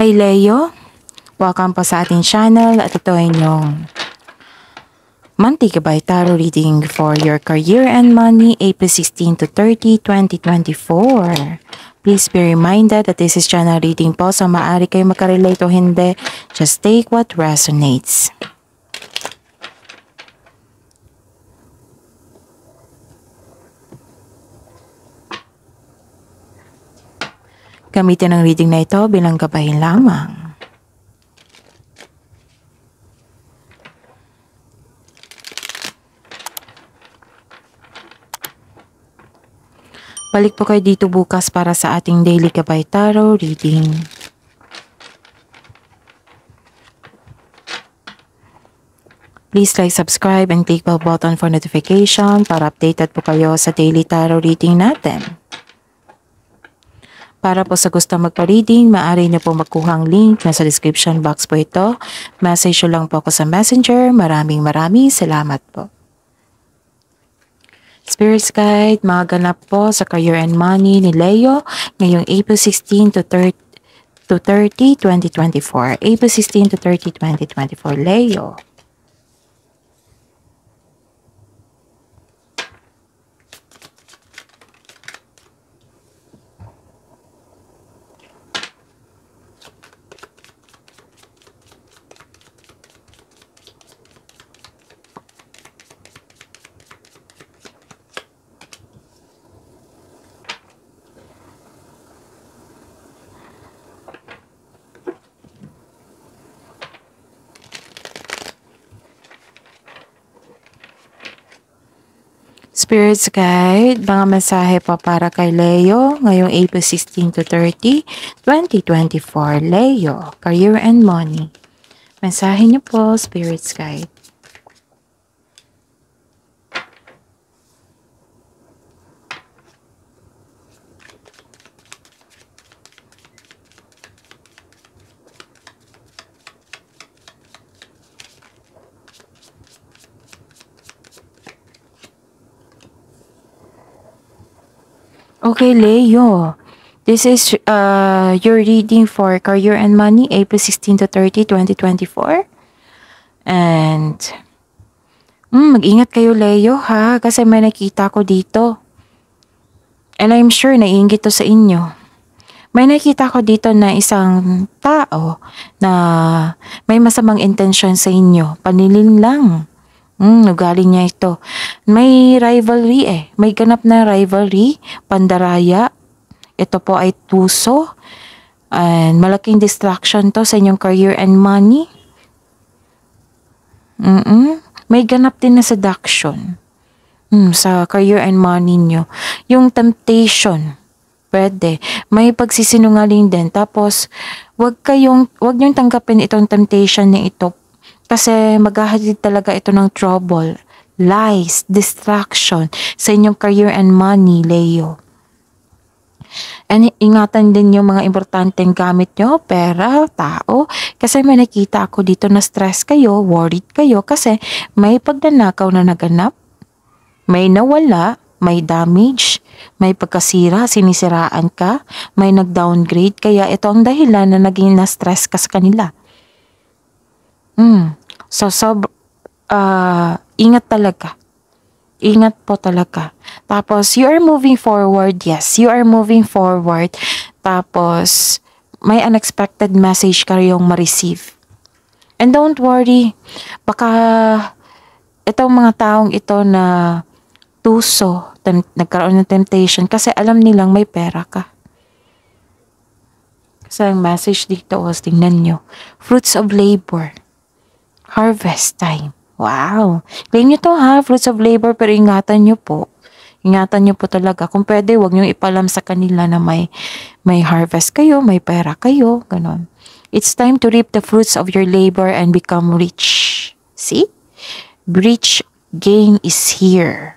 Hey Leo, welcome po sa ating channel at ito ay inyong monthly gabay tarot reading for your career and money April 16 to 30, 2024. Please be reminded that this is channel reading po, so maaari kayo makarelate o hindi. Just take what resonates. Gamitin ang reading na ito bilang gabay lamang. Balik po kayo dito bukas para sa ating daily gabay tarot reading. Please like, subscribe, and click bell button for notification para updated po kayo sa daily tarot reading natin. Para po sa gusto magpa-reading, maaari niyo po magkuha ang link na sa description box po ito. Message lang po ako sa Messenger. Maraming salamat po. Spirit's Guide, mga ganap po sa career and money ni Leo ngayong April 16 to 30, 2024. April 16 to 30, 2024, Leo. Spirit's Guide, mga mensahe po para kay Leo ngayong April 16 to 30, 2024. Leo, career and money. Mensahe niyo po, Spirit's Guide. Okay, Leo. This is your reading for career and money, April 16 to 30, 2024. And mag-ingat kayo, Leo, ha? Kasi may nakita ko dito. And I'm sure naiinggit to sa inyo. May nakita ko dito na isang tao na may masamang intensyon sa inyo. Panilin lang. Galing niya ito. May rivalry May ganap na rivalry, pandaraya. Ito po ay tuso. And malaking distraction to sa inyong career and money. May ganap din na seduction. Sa career and money nyo. Yung temptation. Pwede. May pagsisinungaling din. Tapos, wag niyong tanggapin itong temptation na ito. Kasi maghahatid talaga ito ng trouble, lies, distraction sa inyong career and money, Leo. And ingatan din yung mga importanteng gamit nyo, pera, tao. Kasi may nakita ako dito na stress kayo, worried kayo kasi may pagnanakaw na naganap, may nawala, may damage, may pagkasira, sinisiraan ka, may nag-downgrade. Kaya ito ang dahilan na naging na-stress ka sa kanila. So, ingat talaga. Ingat po talaga. Tapos, you are moving forward. Yes, you are moving forward. Tapos, may unexpected message kayong ma-receive. And don't worry. Baka, itong mga taong ito na tuso, nagkaroon ng temptation kasi alam nilang may pera ka. Kasi ang message dito, tingnan nyo. Fruits of labor. Harvest time. Wow. Claim nyo to, ha. Fruits of labor, pero ingatan nyo po. Ingatan nyo po talaga. Kung pwede, huwag nyo ipalam sa kanila na may harvest kayo, may pera kayo. Ganon. It's time to reap the fruits of your labor and become rich. See? Rich gain is here.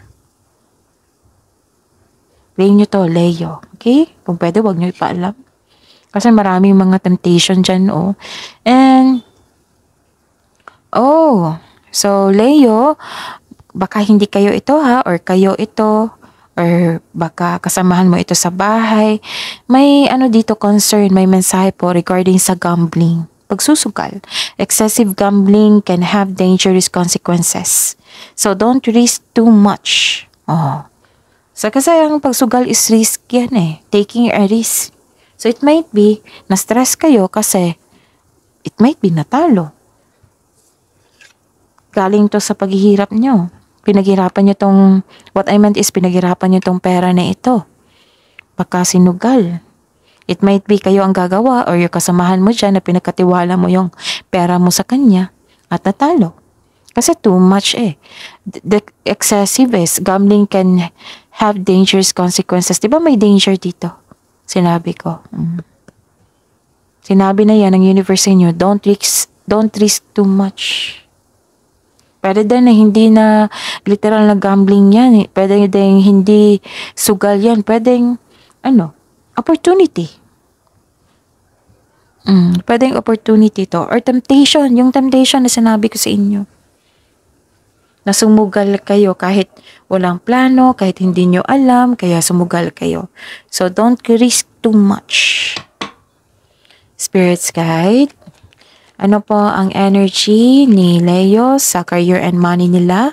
Claim nyo to, Leo. Okay? Kung pwede, huwag nyo ipaalam. Kasi maraming mga temptation dyan, And, so Leo, baka hindi kayo ito, ha, or kayo ito, or baka kasamahan mo ito sa bahay. May ano dito concern, may mensahe po regarding sa gambling. Pagsusugal. Excessive gambling can have dangerous consequences. So don't risk too much. Oh. So kasi ang pagsugal is risk yan eh. Taking a risk. So it might be na-stress kayo kasi it might be natalo. Galing to sa paghihirap nyo. Pinaghirapan nyo tong, what I meant is pinaghirapan nyo tong pera na ito. Baka sinugal. It might be kayo ang gagawa or yung kasamahan mo dyan na pinagkatiwala mo yung pera mo sa kanya at natalo. Kasi too much eh. The excessive is, gambling can have dangerous consequences. Diba may danger dito? Sinabi ko. Sinabi na yan ng universe inyo, don't risk too much. Pwede din na hindi na literal na gambling yan. Pwede din hindi sugal yan. Pwedeng, opportunity. Pwedeng opportunity to. Or temptation. Yung temptation na sinabi ko sa inyo. Na sumugal kayo kahit walang plano, kahit hindi nyo alam, kaya sumugal kayo. So, don't risk too much. Spirits guide. Ano po ang energy ni Leo sa career and money nila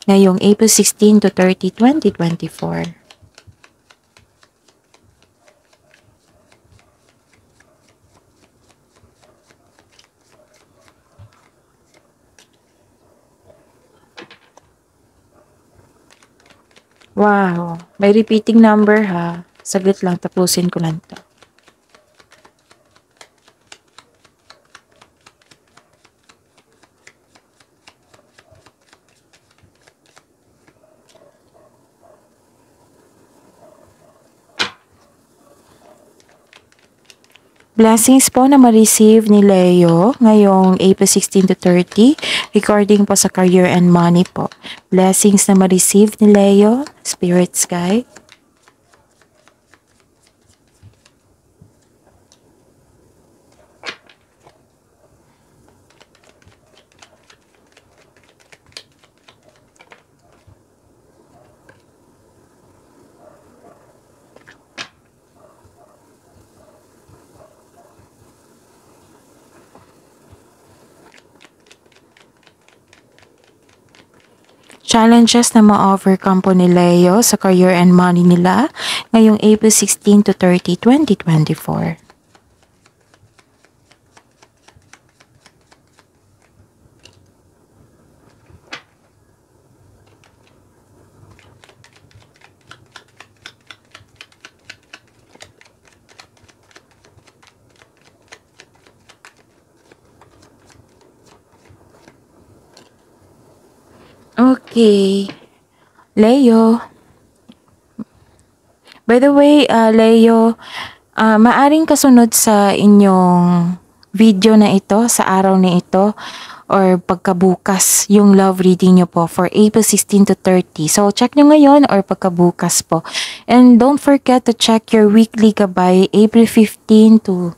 ngayong April 16 to 30, 2024? Wow, may repeating number ha. Saglit lang, tapusin ko lang to. Blessings po na ma-receive ni Leo ngayong April 16 to 30, recording po sa career and money po. Blessings na ma-receive ni Leo, Spirits Guide. Challenges na ma-overcome po ni Leo sa career and money nila ngayong April 16 to 30, 2024. Okay. Leo. By the way, Leo, maaring kasunod sa inyong video na ito, sa araw na ito, or pagkabukas, yung love reading nyo po for April 16 to 30. So, check nyo ngayon or pagkabukas po. And don't forget to check your weekly gabay, April 15 to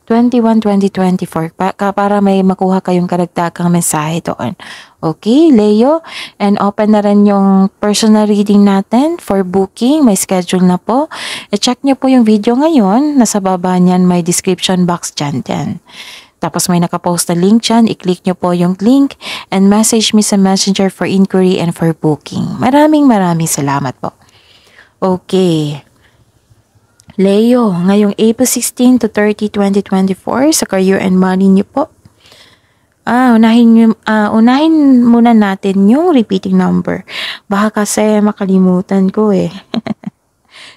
21, 2024 para may makuha kayong karagdagang mensahe doon. Okay, Leo? And open na rin yung personal reading natin for booking. May schedule na po. I-check nyo po yung video ngayon. Nasa baba niyan may description box dyan. Tapos may nakapost na link dyan. I-click nyo po yung link and message me sa messenger for inquiry and for booking. Maraming salamat po. Okay. Leo, ngayong April 16 to 30, 2024 sa career and money niyo po. Unahin muna natin yung repeating number. Baka kasi makalimutan ko eh.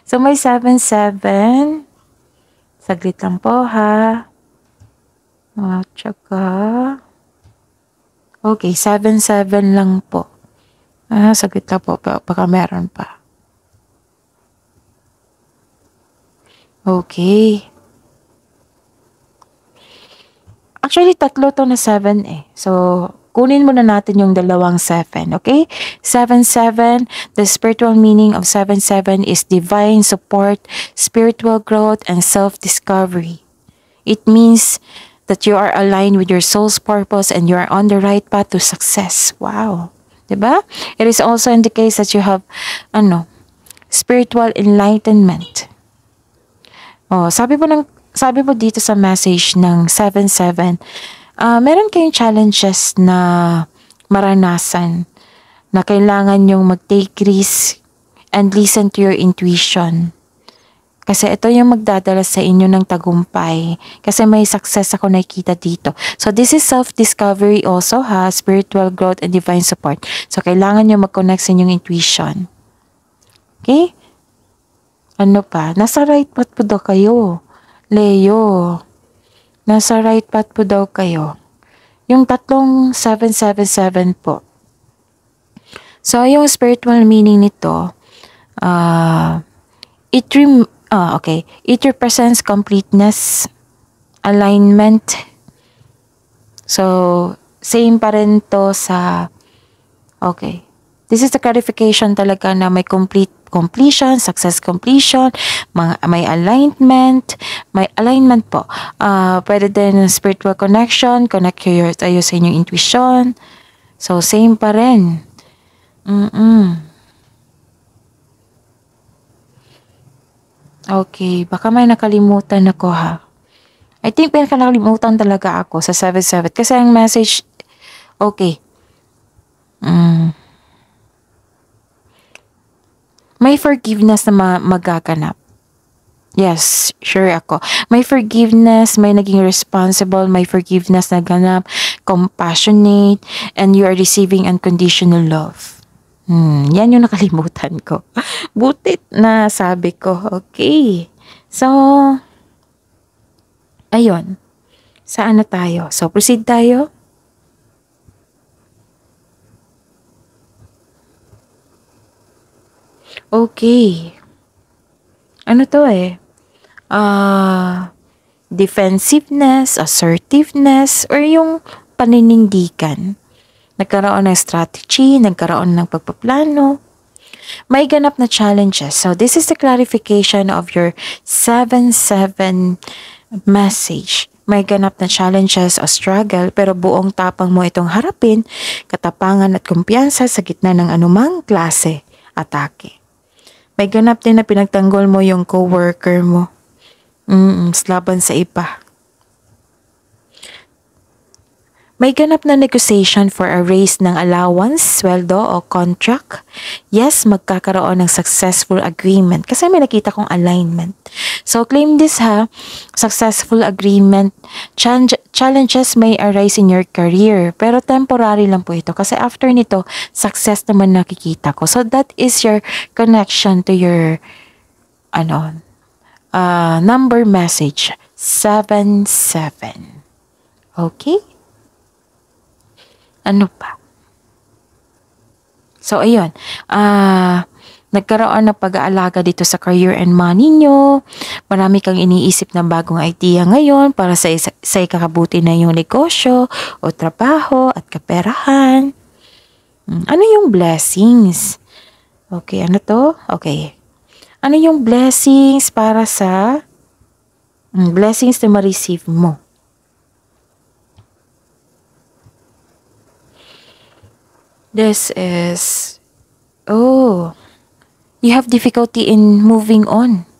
So may 77. Saglit lang po ha. At saka, okay, 77 lang po. Saglit lang po, baka meron pa. Okay. Actually, tatlo to na 7 eh. So, kunin muna natin yung dalawang 7, okay? 7-7, the spiritual meaning of 7-7 is divine support, spiritual growth, and self-discovery. It means that you are aligned with your soul's purpose and you are on the right path to success. Wow. Diba? It is also indicates that you have, spiritual enlightenment. Sabi po dito sa message ng 7-7, meron kayong challenges na maranasan na kailangan yung mag-take risk and listen to your intuition. Kasi ito yung magdadala sa inyo ng tagumpay. Kasi may success ako nakikita dito. So this is self-discovery also ha, spiritual growth and divine support. So kailangan nyo mag-connect sa inyong intuition. Okay? Ano pa? Nasa right path po daw kayo. Leo. Nasa right path po daw kayo. Yung tatlong 777 po. So yung spiritual meaning nito, it represents completeness, alignment. So, same pa rin to sa, okay. This is the clarification talaga na may completion, success completion, may alignment po. Pwede din spiritual connection, connect tayo sa inyong intuition. So, same pa rin. Okay, baka may nakalimutan ako ha. I think may nakalimutan talaga ako sa 7-7 kasi ang message, okay. May forgiveness na magaganap. Yes, sure ako. May forgiveness, may naging responsible, may forgiveness na ganap, compassionate, and you are receiving unconditional love. Yan yung nakalimutan ko. Butit na sabi ko. Okay. So, ayun. Saan na tayo? So, proceed tayo. Okay. Ano to defensiveness, assertiveness, or yung paninindigan. Nagkaroon ng strategy, nagkaroon ng pagpaplano. May ganap na challenges. So, this is the clarification of your 7-7 message. May ganap na challenges o struggle, pero buong tapang mo itong harapin, katapangan at kumpiyansa sa gitna ng anumang klase, atake. May ganap din na pinagtanggol mo yung co-worker mo. Laban sa iba. May ganap na negotiation for a raise ng allowance, sweldo o contract. Yes, magkakaroon ng successful agreement kasi may nakita kong alignment. So claim this ha, successful agreement. Challenges may arise in your career pero temporary lang po ito kasi after nito, success naman nakikita ko. So that is your connection to your number message 7-7. Okay? Ano pa? So, ayun. Nagkaroon ng pag-aalaga dito sa career and money nyo. Marami kang iniisip na bagong idea ngayon para sa ikakabuti na yung negosyo o trabaho at kaperahan. Ano yung blessings? Okay, ano to? Okay. Ano yung blessings para sa blessings na ma-receive mo? This is, you have difficulty in moving on.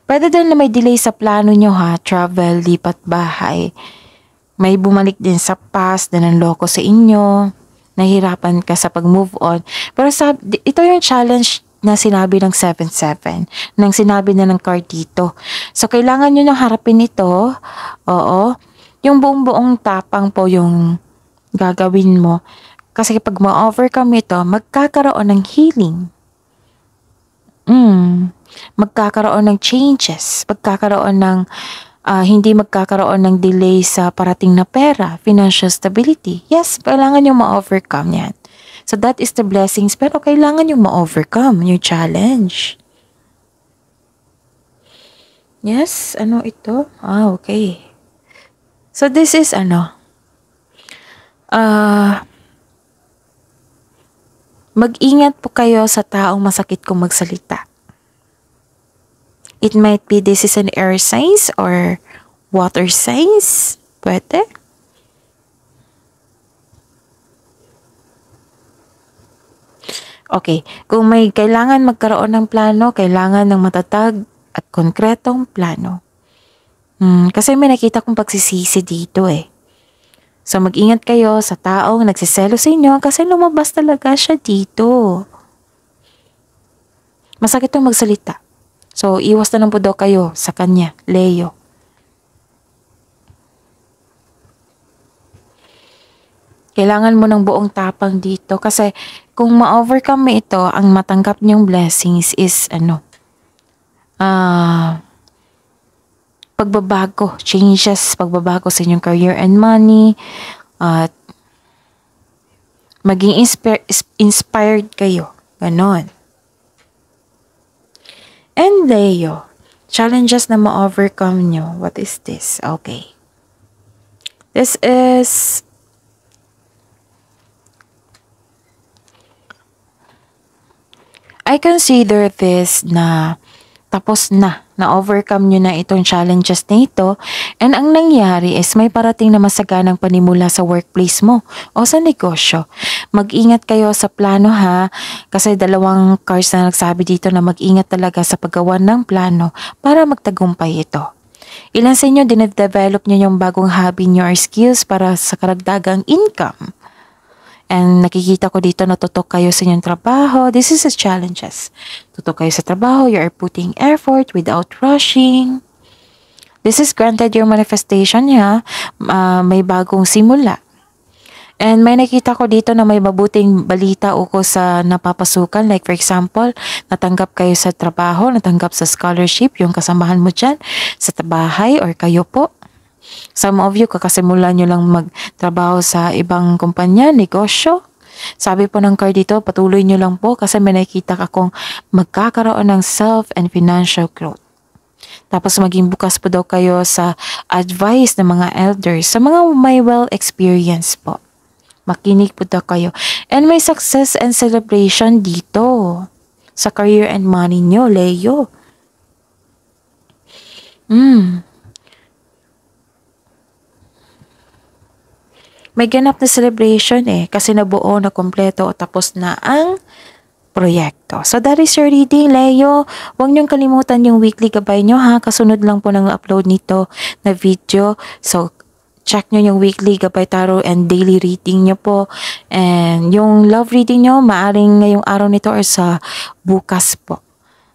Pwede din na may delay sa plano nyo ha, travel, lipat bahay. May bumalik din sa past na nanloko sa inyo, nahirapan ka sa pag-move on. Pero ito yung challenge na sinabi ng 7-7, nang sinabi na ng card dito. So, kailangan nyo nang harapin ito. Oo, yung buong tapang po yung gagawin mo. Kasi kapag ma-overcome ito, magkakaroon ng healing. Magkakaroon ng changes. Hindi magkakaroon ng delay sa parating na pera, financial stability. Yes, kailangan yung ma-overcome yan. So that is the blessings, pero kailangan yung ma-overcome yung challenge. Yes, ano ito? Okay. So this is mag-ingat po kayo sa taong masakit kung magsalita. It might be this is an air signs or water signs. Pwede. Okay, kung may kailangan magkaroon ng plano, kailangan ng matatag at konkretong plano. Kasi may nakita kong pagsisisi dito eh. So mag-ingat kayo sa taong nagsiselo sa inyo kasi lumabas talaga siya dito. Masakit tong magsalita. So iwas na lang po daw kayo sa kanya, Leo. Kailangan mo ng buong tapang dito kasi kung ma-overcome mo ito, ang matanggap niyong blessings is pagbabago, changes, pagbabago sa inyong career and money, at maging inspired kayo. Ganon. And Leo, challenges na ma-overcome nyo. What is this? Okay. This is I consider this na tapos na-overcome nyo na itong challenges na ito, and ang nangyari is may parating na masaganang panimula sa workplace mo o sa negosyo. Mag-ingat kayo sa plano ha, kasi dalawang cards na nagsabi dito na mag-ingat talaga sa paggawa ng plano para magtagumpay ito. Ilan sa inyo dinedevelop nyo yung bagong hobby nyo or skills para sa karagdagang income. And nakikita ko dito na tutok kayo sa inyong trabaho. This is the challenges. Tutok kayo sa trabaho. You are putting effort without rushing. This is granted your manifestation niya. May bagong simula. And may nakita ko dito na may mabuting balita ukol sa napapasukan. Like for example, natanggap kayo sa trabaho, natanggap sa scholarship, yung kasamahan mo dyan sa bahay or kayo po. Some of you, kakasimula nyo lang magtrabaho sa ibang kumpanya, negosyo. Sabi po ng card dito, patuloy nyo lang po kasi may nakikita akong magkakaroon ng self and financial growth. Tapos maging bukas po daw kayo sa advice ng mga elders, sa mga may well experience po. Makinig po daw kayo. And may success and celebration dito sa career and money nyo, Leo. May ganap na celebration kasi nabuo, na kompleto o tapos na ang proyekto. So that is your reading, Leo. Huwag niyong kalimutan yung weekly gabay nyo ha. Kasunod lang po ng upload nito na video. So check nyo yung weekly gabay tarot and daily reading nyo po. And yung love reading nyo, maaring ngayong araw nito or sa bukas po.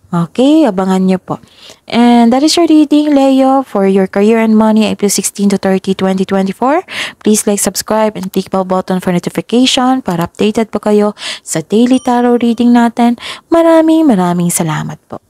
Okay, abangan nyo po. And that is your reading, Leo, for your career and money, April 16 to 30, 2024. Please like, subscribe, and click bell button for notification para updated po kayo sa daily tarot reading natin. Maraming salamat po.